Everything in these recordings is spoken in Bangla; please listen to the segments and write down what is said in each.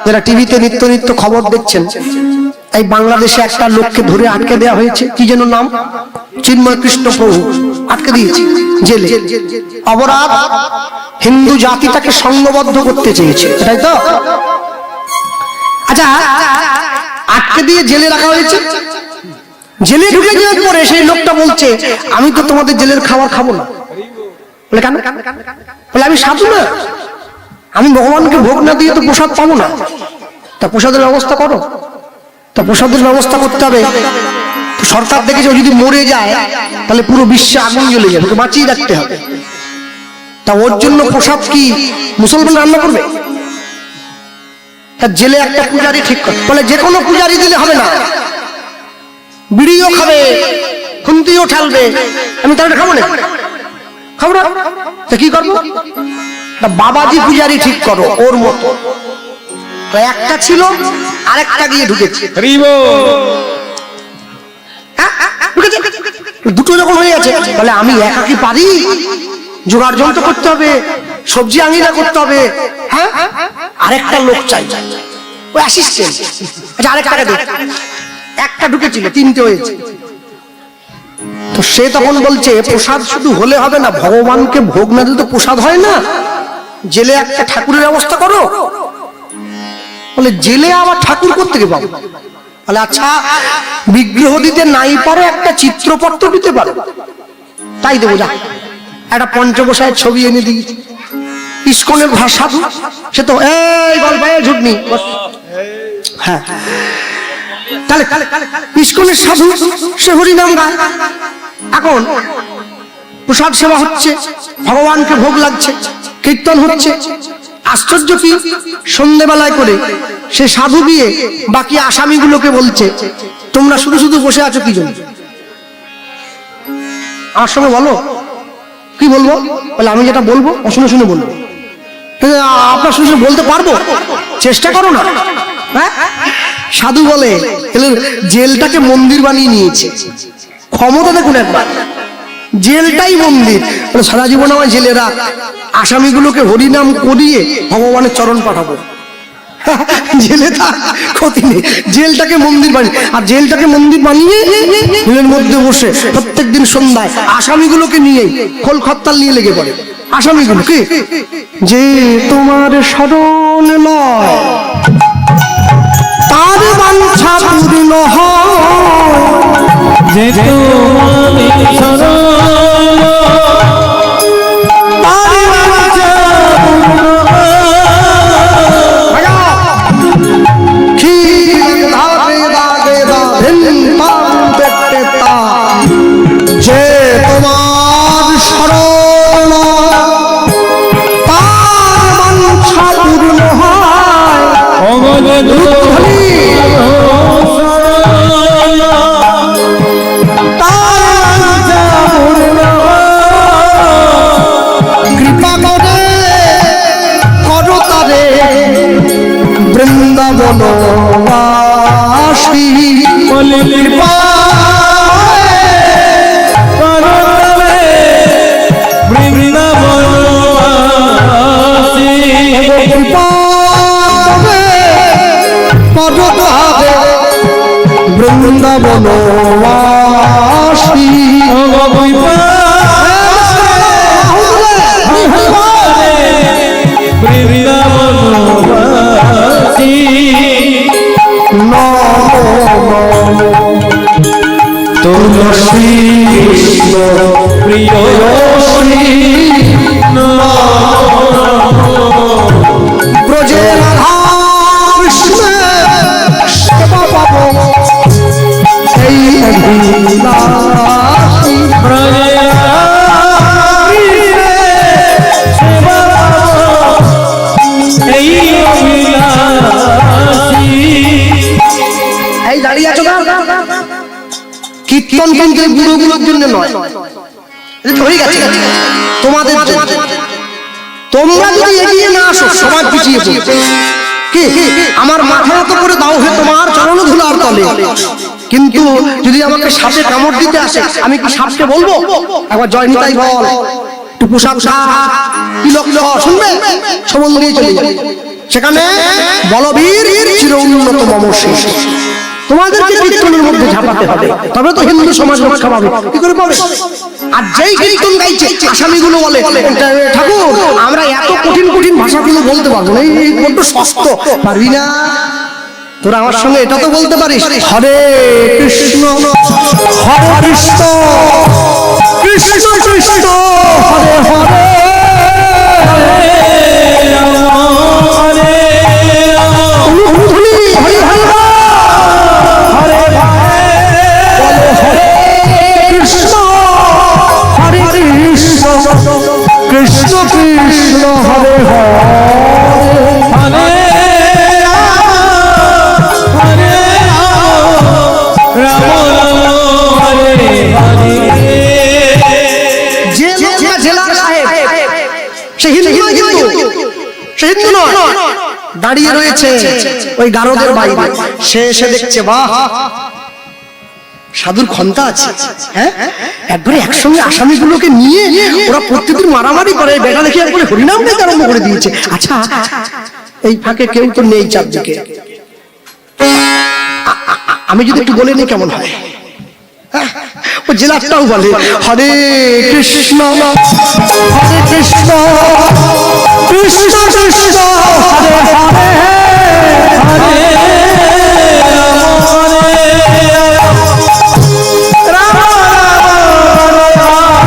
যারা টিভিতে নিত্য নিত্য খবর দেখছেন, এই বাংলাদেশে একটা লোককে ধরে আটকে দেওয়া হয়েছে, কি যেন নাম, চিন্ময় কৃষ্ণ প্রভু, আটকে দিয়েছে জেলে। অপরাধ, হিন্দু জাতিটাকে সংঘবদ্ধ করতে চেয়েছে, তাই তো? আচ্ছা, আটকে দিয়ে জেলে রাখা হয়েছে। জেলে ঢুকে যাওয়ার পরে সেই লোকটা বলছে, আমি তো তোমাদের জেলের খাবার খাবো না। বলে কেন? বলে আমি সাধু না, আমি ভগবানকে ভোগ না দিয়ে তো প্রসাদ পাবো না। তা প্রসাদের ব্যবস্থা করো। তা প্রসাদের ব্যবস্থা করতে হবে, সরকার দেখেছে ও যদি মরে যায় তাহলে পুরো বিশ্বে আগুন জ্বলে যাবে, ওকে বাঁচিয়ে রাখতে হবে। তা ওর জন্য প্রসাদ কি মুসলমান রান্না করবে? তার জেলে একটা পূজারি ঠিক করে, বলে যে কোনো পূজারি দিলে হবে না, বিড়িও খাবে, খুন্তিও ঠালবে, আমি তাহলে খাবো না, খাবো না। তা কি করবো? বাবাজি পূজারি ঠিক করো ওর মতো। একটা ছিল, আরেকটা গিয়ে ঢুকেছে, দুটো যখন হয়ে গেছে, বলে আমি একা কি পারি? জোগাড় যন্ত্র করতে হবে, সবজি আঙিনা করতে হবে, হ্যাঁ আরেকটা লোক চাই, ওই অ্যাসিস্ট্যান্ট। আচ্ছা আরেকটাকে দেখ, একটা ঢুকেছিল, তিনটে হয়েছে। তো সে তখন বলছে প্রসাদ শুধু হলে হবে না, ভগবানকে ভোগ না দিলে তো প্রসাদ হয় না, জেলে একটা ঠাকুরের ব্যবস্থা করো। বলে জেলে আবার ঠাকুর করতে গিয়ে পাবো? বলে আচ্ছা বিগ্রহ দিতে নাই পারো, একটা চিত্রপত্র দিতে পারো, তাই দেবো। যা একটা পঞ্চকোষায় ছবি এনে দিই। ইস্কনের ভাষা সে তো এই গল্পায় ঝুটনি, হ্যাঁ তাহলে ইস্কনের সাধু সে হরিনাম গায়। এখন প্রসাদ সেবা হচ্ছে, ভগবানকে ভোগ লাগছে, কীর্তন হচ্ছে। আশ্চর্য কি, সন্ধ্যেবেলায় করে সে সাধু দিয়ে বাকি আসামিগুলোকে বলছে, তোমরা শুধু শুধু বসে আছো কি জন্য? আমার সঙ্গে বলো। কি বলবো? বলে আমি যেটা বলবো শুনে শুনে বলবো। আপনার শুনে শুনে বলতে পারবো, চেষ্টা করো না। হ্যাঁ, সাধু বলে জেলটাকে মন্দির বানিয়ে নিয়েছে, ক্ষমতা দেখুন একবার, জেলটাই মন্দির। সারা জীবন আমার জেলে রাখ, আসামিগুলোকে হরিনাম করিয়ে ভগবানের চরণ পাঠাবো। জেলে তার ক্ষতি নেই, জেলটাকে মন্দির বানিয়ে, আর জেলটাকে মন্দির বানিয়ে জেলের মধ্যে বসে প্রত্যেকদিন সন্ধ্যায় আসামিগুলোকে নিয়ে খোল খত্তাল নিয়ে লেগে পড়ে। আসামিগুলোকে যে তোমার স্মরণ নয় তার বাঞ্ছা পূর্ণ হয়, যে তোমার স্মরণ বনবাসী কৃপা বৃন্দাবনবাসী তুলসী কৃষ্ণ প্রিয় ব্রজে রাধা সেবা পাব এই অভিলাষী, ব্রজে সেবা এই অভিলাষী। এই দাঁড়িয়ে আছো না, কীর্তন কিন্তু বুড়োগুলোর জন্য নয়, হয়ে গেছে তোমাদের জন্য। তোমরা যদি এগিয়ে না আসো সমাজ পিছিয়ে পড়বে। কি আমার মাথা মতো করে দাও হে তোমার চরণ ধুলার তলে, কিন্তু যদি আমাকে সাপে কামড় দিতে আসে আমি কি সাপকে বলবো একবার জয় নিতাই বল, একটু পোশাক কি লক্ষ্য শুনবে, সমন দিয়ে চলে যাবে। সেখানে বলবীর চির উন্নত মম শেষ। তোমাদেরকে কীর্তনের মধ্যে ঝাঁপাতে হবে, তবে তো হিন্দু সমাজ রক্ষা পাবে। কি করে পাবে? আর যেই কীর্তন গাইছে আসামিগুলো বলে ঠাকুর আমরা এত কঠিন কঠিন ভাষাগুলো বলতে পারবো না, এই বড্ড শক্ত, পারবি না। তোরা আমার সঙ্গে এটা তো বলতে পারিস, হরে কৃষ্ণ হরে কৃষ্ণ কৃষ্ণ কৃষ্ণ হরে হরে কৃষ্ণ কৃষ্ণ হরে হরে হরে রাম রাম হরে হরে। জেলার সাহেব সে হিন্দু নয়, দাঁড়িয়ে রয়েছে ওই গারদের বাইরে। সে এসে দেখছে বাহ সাধুর ক্ষমতা আছে, হ্যাঁ একবারে একসঙ্গে আসামিগুলোকে নিয়ে ওরা প্রত্যেকদিন মারামারি করে, বেটা দেখে একবারে হরিনাম গাইতে আরম্ভ করে দিয়েছে। আচ্ছা এই ফাঁকে কেউ তো নেই চারদিকে, আমি যদি একটু বলে নিই কেমন হয়? ও জেলাটাও বলে হরে কৃষ্ণ হরে কৃষ্ণ কৃষ্ণ কৃষ্ণ হরে হরে হরে কৃষ্ণ কৃষ্ণ হরে হরে হরে রাম রাম হরে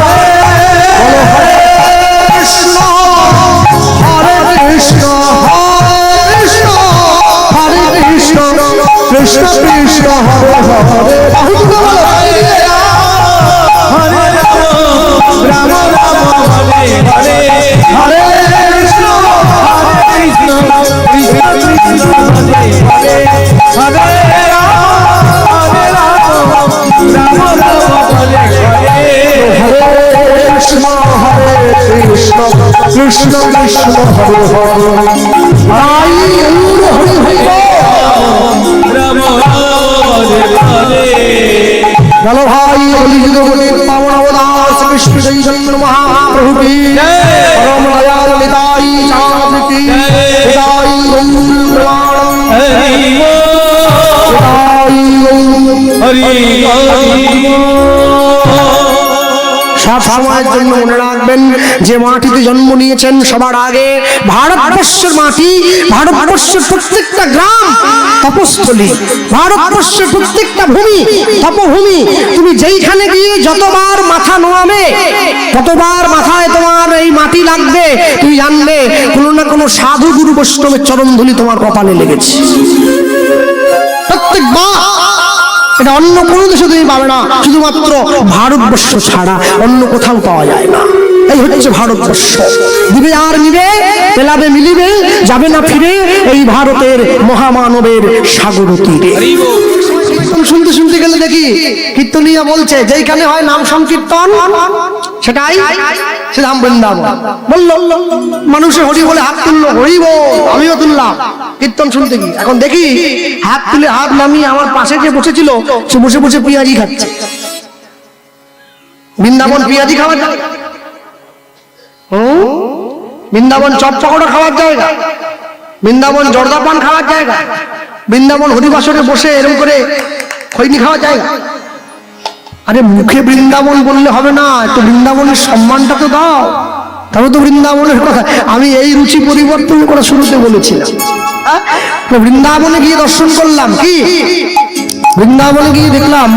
হরে হরে কৃষ্ণ হরে কৃষ্ণ কৃষ্ণ কৃষ্ণ হরে হরে হরে রাম রাম রাম হরে হরে হরে কৃষ্ণ হরে কৃষ্ণ কৃষ্ণ কৃষ্ণ হরে হরে বলো ভাই কলিযুগের পাবন অবতার শ্রী চৈতন্য মহাপ্রভু কি পরম দয়াল নিতাই চাঁদ কি নিতাই সব সময়ের জন্য মনে রাখবেন যে মাটিতে জন্ম নিয়েছেন সবার আগে ভারতবর্ষের মাটি, ভারতবর্ষের প্রত্যেকটা গ্রাম তপস্থলী, ভারতবর্ষের প্রত্যেকটা ভূমি তপভূমি। তুমি যেইখানে গিয়ে যতবার মাথা নোয়াবে ততবার মাথায় তোমার এই মাটি লাগবে, তুমি জানবে কোনো না কোনো সাধু গুরু বৈষ্ণবের চরণধুলি তোমার কপালে লেগেছে প্রত্যেকবার। এটা অন্য কোনো দেশে তুমি পাবে না, শুধুমাত্র ভারতবর্ষ ছাড়া অন্য কোথাও পাওয়া যায় না। এই হচ্ছে ভারতবর্ষ। দিবে আর নিবে, পেলাবে মিলিবে, যাবে না ফিরে এই ভারতের মহামানবের সাগর তীরে। শুনতে শুনতে গেলে দেখি কীর্তনিয়া বলছে যেইখানে হয় নাম সংকীর্তন সেটাই সে ধাম বৃন্দাবন। বললো মানুষে হরি বলে হাত তুললো, হরি বল, আমিও তুললাম কীর্তন শুনতে গিয়ে। এখন দেখি হাত তুলে হাত নামিয়ে আমার পাশে যে বসেছিল সে বসে বসে পেঁয়াজি খাচ্ছে। বৃন্দাবন পেঁয়াজি খাওয়ার জায়গা, বৃন্দাবন চপ পকোড়া খাওয়ার জায়গা, বৃন্দাবন জর্দা পান খাওয়ার জায়গা, বৃন্দাবন হরিবাসরে বসে এরকম করে খৈনি খাওয়ার জায়গা। আরে মুখে বৃন্দাবন বললে হবে না, একটু বৃন্দাবনের সম্মানটা তো দাও, তবে তো বৃন্দাবনের কথা। আমি এই রুচি পরিবর্তনের কথা শুরুতে বলেছিলাম। বৃন্দাবনে গিয়ে দর্শন করলাম কি, বৃন্দাবনে গিয়ে দেখলাম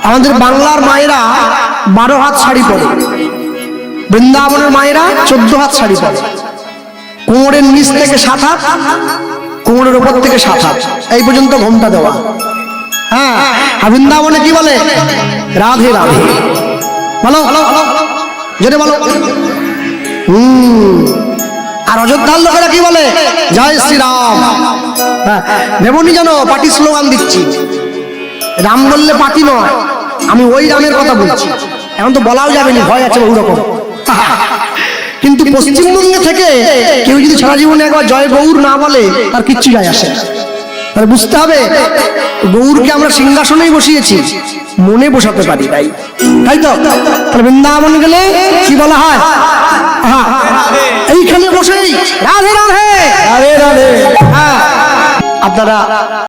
আমাদের বাংলার মায়েরা 12 হাত শাড়ি পরে, বৃন্দাবনের মায়েরা 14 হাত শাড়ি পরে। কোমরের নিচ থেকে 7 হাত, কোমরের উপর থেকে 7 হাত, এই পর্যন্ত ঘোমটা দেওয়া। হ্যাঁ, আর বৃন্দাবনে কি বলে? রাধে রাধে বলো, যেটা বলো। আর অযোধ্যার লোকেরা কি বলে? জয় শ্রীরাম। ভেবনি জানো পার্টি স্লোগান দিচ্ছি, রাম বললে পার্টি নয়, আমি ওই রামের কথা বলছি। এখন তো বলাও যাবে না, ভয় আছে বহু রকম। কিন্তু পশ্চিমবঙ্গে থেকে কেউ যদি সারা জীবনে একবার জয় গৌর না বলে তার কিচ্ছু যায় আসে না। তাহলে বুঝতে হবে গৌরকে আমরা সিংহাসনেই বসিয়েছি, মনে বসাতে পারি তাই, তাই তো। তাহলে বৃন্দাবন গেলে কি বলা হয়? হ্যাঁ, এইখানে বসেই রাধে রাধে রাধে রাধে। হ্যাঁ, আপনারা